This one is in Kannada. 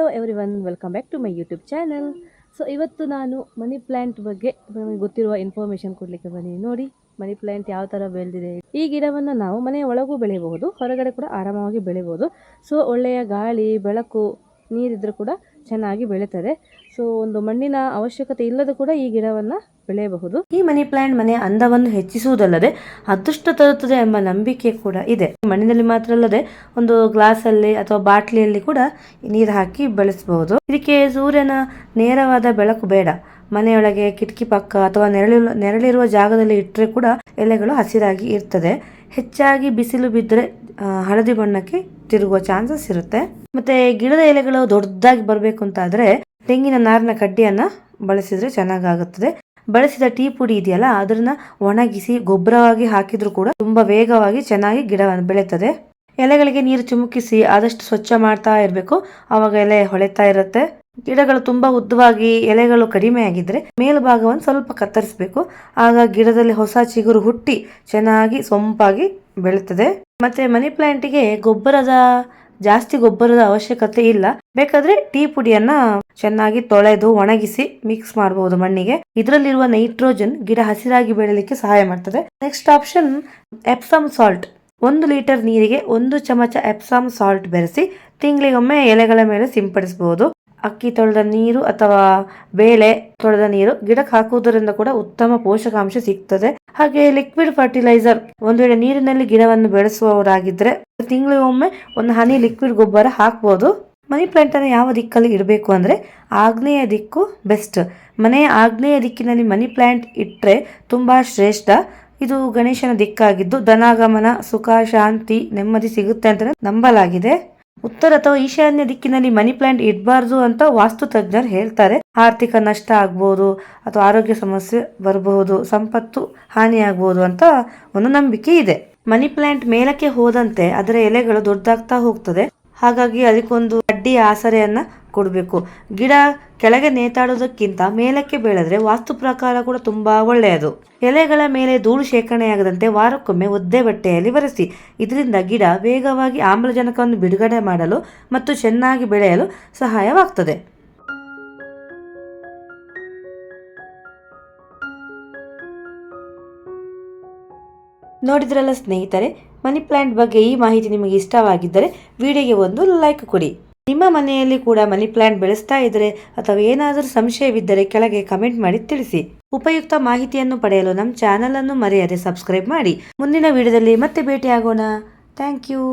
Hello everyone, welcome back to my YouTube channel. So ಇವತ್ತು ನಾನು ಮನಿ ಪ್ಲ್ಯಾಂಟ್ ಬಗ್ಗೆ ನಮಗೆ ಗೊತ್ತಿರುವ ಇನ್ಫಾರ್ಮೇಷನ್ ಕೊಡಲಿಕ್ಕೆ ಬನ್ನಿ. ನೋಡಿ ಮನಿ ಪ್ಲ್ಯಾಂಟ್ ಯಾವ ಥರ ಬೆಳೆದಿದೆ. ಈ ಗಿಡವನ್ನು ನಾವು ಮನೆಯ ಒಳಗೂ ಬೆಳೆಯಬಹುದು, ಹೊರಗಡೆ ಕೂಡ ಆರಾಮವಾಗಿ ಬೆಳೆಯಬಹುದು. ಸೊ ಒಳ್ಳೆಯ ಗಾಳಿ, ಬೆಳಕು, ನೀರಿದ್ರೂ ಕೂಡ ಚೆನ್ನಾಗಿ ಬೆಳೀತದೆ. ಸೊ ಒಂದು ಮಣ್ಣಿನ ಅವಶ್ಯಕತೆ ಇಲ್ಲದ ಕೂಡ ಈ ಗಿಡವನ್ನು ಬೆಳೆಯಬಹುದು. ಈ ಮನಿ ಪ್ಲಾಂಟ್ ಮನೆಯ ಅಂದವನ್ನು ಹೆಚ್ಚಿಸುವುದಲ್ಲದೆ ಅದೃಷ್ಟ ತರುತ್ತದೆ ಎಂಬ ನಂಬಿಕೆ ಕೂಡ ಇದೆ. ಮಣ್ಣಿನಲ್ಲಿ ಮಾತ್ರ ಅಲ್ಲದೆ ಒಂದು ಗ್ಲಾಸ್ ಅಲ್ಲಿ ಅಥವಾ ಬಾಟ್ಲಿಯಲ್ಲಿ ಕೂಡ ನೀರು ಹಾಕಿ ಬೆಳೆಸಬಹುದು. ಇದಕ್ಕೆ ಸೂರ್ಯನ ನೇರವಾದ ಬೆಳಕು ಬೇಡ. ಮನೆಯೊಳಗೆ ಕಿಟಕಿ ಪಕ್ಕ ಅಥವಾ ನೆರಳಿರುವ ಜಾಗದಲ್ಲಿ ಇಟ್ಟರೆ ಕೂಡ ಎಲೆಗಳು ಹಸಿರಾಗಿ ಇರ್ತದೆ. ಹೆಚ್ಚಾಗಿ ಬಿಸಿಲು ಬಿದ್ದರೆ ಹಳದಿ ಬಣ್ಣಕ್ಕೆ ತಿರುಗುವ ಚಾನ್ಸಸ್ ಇರುತ್ತೆ. ಮತ್ತೆ ಗಿಡದ ಎಲೆಗಳು ದೊಡ್ಡದಾಗಿ ಬರಬೇಕು ಅಂತ ಆದ್ರೆ ತೆಂಗಿನ ನಾರಿನ ಕಡ್ಡಿಯನ್ನ ಬಳಸಿದ್ರೆ ಚೆನ್ನಾಗಾಗುತ್ತದೆ. ಬಳಸಿದ ಟೀ ಪುಡಿ ಇದೆಯಲ್ಲ, ಅದನ್ನ ಒಣಗಿಸಿ ಗೊಬ್ಬರವಾಗಿ ಹಾಕಿದ್ರು ಕೂಡ ತುಂಬಾ ವೇಗವಾಗಿ ಚೆನ್ನಾಗಿ ಗಿಡ ಬೆಳೀತದೆ. ಎಲೆಗಳಿಗೆ ನೀರು ಚಿಮುಕಿಸಿ ಆದಷ್ಟು ಸ್ವಚ್ಛ ಮಾಡ್ತಾ ಇರಬೇಕು, ಅವಾಗ ಎಲೆ ಹೊಳೆತಾ ಇರುತ್ತೆ. ಗಿಡಗಳು ತುಂಬಾ ಉದ್ದವಾಗಿ ಎಲೆಗಳು ಕಡಿಮೆ ಆಗಿದ್ರೆ ಮೇಲ್ಭಾಗವನ್ನು ಸ್ವಲ್ಪ ಕತ್ತರಿಸಬೇಕು. ಆಗ ಗಿಡದಲ್ಲಿ ಹೊಸ ಚಿಗುರು ಹುಟ್ಟಿ ಚೆನ್ನಾಗಿ ಸೊಂಪಾಗಿ ಬೆಳೀತದೆ. ಮತ್ತೆ ಮನಿ ಪ್ಲಾಂಟಿಗೆ ಜಾಸ್ತಿ ಗೊಬ್ಬರದ ಅವಶ್ಯಕತೆ ಇಲ್ಲ. ಬೇಕಾದ್ರೆ ಟೀ ಪುಡಿಯನ್ನ ಚೆನ್ನಾಗಿ ತೊಳೆದು ಒಣಗಿಸಿ ಮಿಕ್ಸ್ ಮಾಡಬಹುದು ಮಣ್ಣಿಗೆ. ಇದರಲ್ಲಿರುವ ನೈಟ್ರೋಜನ್ ಗಿಡ ಹಸಿರಾಗಿ ಬೆಳಲಿಕ್ಕೆ ಸಹಾಯ ಮಾಡ್ತದೆ. Next option Epsom salt. 1 litre ನೀರಿಗೆ 1 ಚಮಚ ಎಪ್ಸಮ್ ಸಾಲ್ಟ್ ಬೆರೆಸಿ ತಿಂಗಳಿಗೊಮ್ಮೆ ಎಲೆಗಳ ಮೇಲೆ ಸಿಂಪಡಿಸಬಹುದು. ಅಕ್ಕಿ ತೊಳೆದ ನೀರು ಅಥವಾ ಬೇಳೆ ತೊಳೆದ ನೀರು ಗಿಡಕ್ಕೆ ಹಾಕುವುದರಿಂದ ಕೂಡ ಉತ್ತಮ ಪೋಷಕಾಂಶ ಸಿಗ್ತದೆ. ಹಾಗೆ ಲಿಕ್ವಿಡ್ ಫರ್ಟಿಲೈಸರ್, ಒಂದು ವೇಳೆ ನೀರಿನಲ್ಲಿ ಗಿಡವನ್ನು ಬೆಳೆಸುವವರಾಗಿದ್ರೆ ತಿಂಗಳಿಗೊಮ್ಮೆ ಒಂದು ಹನಿ ಲಿಕ್ವಿಡ್ ಗೊಬ್ಬರ ಹಾಕ್ಬೋದು. ಮನಿ ಪ್ಲಾಂಟ್ ಅನ್ನು ಯಾವ ದಿಕ್ಕಲ್ಲಿ ಇಡಬೇಕು ಅಂದ್ರೆ ಆಗ್ನೇಯ ದಿಕ್ಕು ಬೆಸ್ಟ್. ಮನೆಯ ಆಗ್ನೇಯ ದಿಕ್ಕಿನಲ್ಲಿ ಮನಿ ಪ್ಲಾಂಟ್ ಇಟ್ರೆ ತುಂಬಾ ಶ್ರೇಷ್ಠ. ಇದು ಗಣೇಶನ ದಿಕ್ಕಾಗಿದ್ದು ಧನಾಗಮನ, ಸುಖ, ಶಾಂತಿ, ನೆಮ್ಮದಿ ಸಿಗುತ್ತೆ ಅಂತ ನಂಬಲಾಗಿದೆ. ಉತ್ತರ ಅಥವಾ ಈಶಾನ್ಯ ದಿಕ್ಕಿನಲ್ಲಿ ಮನಿ ಪ್ಲಾಂಟ್ ಇಡಬಾರ್ದು ಅಂತ ವಾಸ್ತು ತಜ್ಞರು ಹೇಳ್ತಾರೆ. ಆರ್ಥಿಕ ನಷ್ಟ ಆಗ್ಬಹುದು ಅಥವಾ ಆರೋಗ್ಯ ಸಮಸ್ಯೆ ಬರಬಹುದು, ಸಂಪತ್ತು ಹಾನಿ ಆಗ್ಬಹುದು ಅಂತ ಒಂದು ನಂಬಿಕೆ ಇದೆ. ಮನಿ ಪ್ಲಾಂಟ್ ಮೇಲಕ್ಕೆ ಹೋದಂತೆ ಅದರ ಎಲೆಗಳು ದೊಡ್ಡದಾಗ್ತಾ ಹೋಗ್ತದೆ. ಹಾಗಾಗಿ ಅದಕ್ಕೊಂದು ಅಡ್ಡಿ ಆಸರೆಯನ್ನ ಕೊಡಬೇಕು. ಗಿಡ ಕೆಳಗೆ ನೇತಾಡೋದಕ್ಕಿಂತ ಮೇಲಕ್ಕೆ ಬೆಳೆದ್ರೆ ವಾಸ್ತು ಪ್ರಕಾರ ಕೂಡ ತುಂಬಾ ಒಳ್ಳೆಯದು. ಎಲೆಗಳ ಮೇಲೆ ಧೂಳು ಶೇಖರಣೆಯಾಗದಂತೆ ವಾರಕ್ಕೊಮ್ಮೆ ಒದ್ದೆ ಬಟ್ಟೆಯಲ್ಲಿ ಒರೆಸಿ. ಇದರಿಂದ ಗಿಡ ವೇಗವಾಗಿ ಆಮ್ಲಜನಕವನ್ನು ಬಿಡುಗಡೆ ಮಾಡಲು ಮತ್ತು ಚೆನ್ನಾಗಿ ಬೆಳೆಯಲು ಸಹಾಯವಾಗ್ತದೆ. ನೋಡಿದ್ರಲ್ಲ ಸ್ನೇಹಿತರೆ, ಮನಿ ಪ್ಲಾಂಟ್ ಬಗ್ಗೆ ಈ ಮಾಹಿತಿ ನಿಮಗೆ ಇಷ್ಟವಾಗಿದ್ದರೆ ವಿಡಿಯೋಗೆ ಒಂದು ಲೈಕ್ ಕೊಡಿ. ನಿಮ್ಮ ಮನೆಯಲ್ಲಿ ಕೂಡ ಮನಿ ಪ್ಲಾಂಟ್ ಬೆಳೆಸ್ತಾ ಇದ್ರೆ ಅಥವಾ ಏನಾದರೂ ಸಂಶಯವಿದ್ದರೆ ಕೆಳಗೆ ಕಮೆಂಟ್ ಮಾಡಿ ತಿಳಿಸಿ. ಉಪಯುಕ್ತ ಮಾಹಿತಿಯನ್ನು ಪಡೆಯಲು ನಮ್ಮ ಚಾನಲ್ ಅನ್ನು ಮರೆಯದೆ ಸಬ್ಸ್ಕ್ರೈಬ್ ಮಾಡಿ. ಮುಂದಿನ ವಿಡಿಯೋದಲ್ಲಿ ಮತ್ತೆ ಭೇಟಿಯಾಗೋಣ. Thank you.